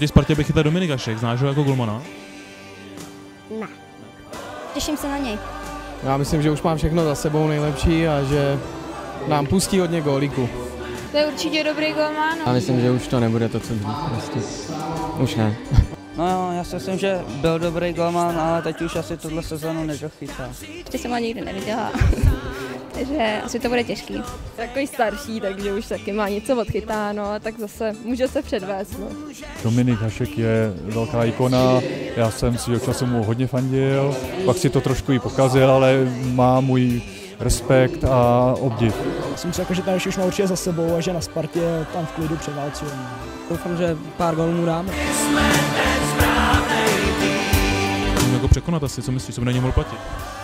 Proti Spartě by chytal Dominik Hašek, znáš ho jako golmana? Ne. Těším se na něj. Já myslím, že už mám všechno za sebou nejlepší a že nám pustí hodně gólíků. To je určitě dobrý golman. Já myslím, že už to nebude to, co dřív prostě. Už ne. No jo, já si myslím, že byl dobrý golman, ale teď už asi tuhle sezonu nedochytá. Ještě jsem ho nikdy neviděla, takže asi to bude těžký. Takový starší, takže už taky má něco odchytáno, a tak zase může se předvést. No. Dominik Hašek je velká ikona, já jsem svýho času mu hodně fandil, pak si to trošku i pokazil, ale má můj respekt a obdiv. Myslím si, že ten už má určitě za sebou a že na Spartě tam v klidu převálcujeme. Doufám, že pár gólů mu dáme. Jako překonat asi, co myslíš, co by na něj mohl platit?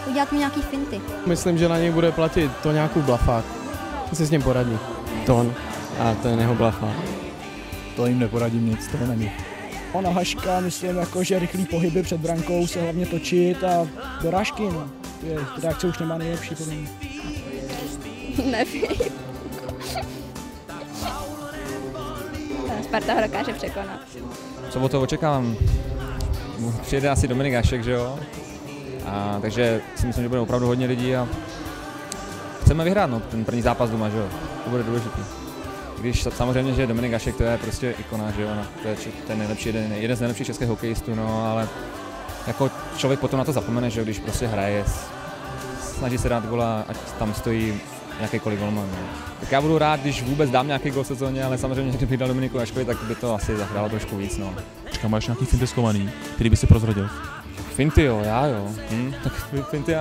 Udělat mi nějaký finty. Myslím, že na něj bude platit to nějakou blafák. Si s ním poradí. Ton. A to je jeho blafák. To jim neporadím nic, to je na nich. Ona Haška, myslím, jako, že rychlý pohyby před brankou, se hlavně točit a dorážky, no. Ty reakce už nemá nejlepší podle mě. Nevím. Sparta ho dokáže překonat. Co od toho očekávám? Přijede asi Dominik Hašek, že jo? Takže si myslím, že bude opravdu hodně lidí a chceme vyhrát, no, ten první zápas doma, že jo? To bude důležitý. Když samozřejmě, že Dominik Hašek to je prostě ikona, že jo? No, to je ten nejlepší, jeden z nejlepších českých hokejistů, no, ale jako člověk potom na to zapomene, že jo? Když prostě hraje, snaží se dát gola, ať tam stojí jakýkoliv golman. No. Tak já budu rád, když vůbec dám nějaký gol v sezóně, ale samozřejmě, kdybych dal Dominiku Haškovi, tak by to asi zahrálo trošku víc. No. Máš nějaký finty schovaný, který by si prozradil? Finty jo, já jo. Tak finty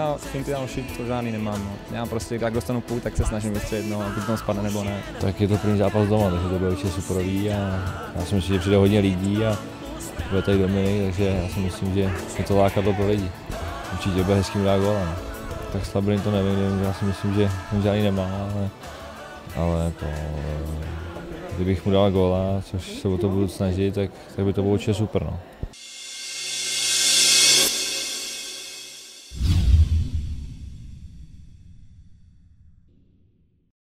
já už to žádný nemám. No. Já prostě, jak dostanu půl, tak se snažím vystřelit, no, když tam spadne nebo ne. Tak je to první zápas doma, takže to bude určitě superový a já si myslím, že přijde hodně lidí a bude tady Dominik, takže já si myslím, že je to lákadlo pro lidi. Určitě bude hezký dát góla. No. Tak stabilně to nevím, já si myslím, že on žádný nemá, ale to, kdybych mu dal góla, což se o to budu snažit, tak by to bylo určitě super. No.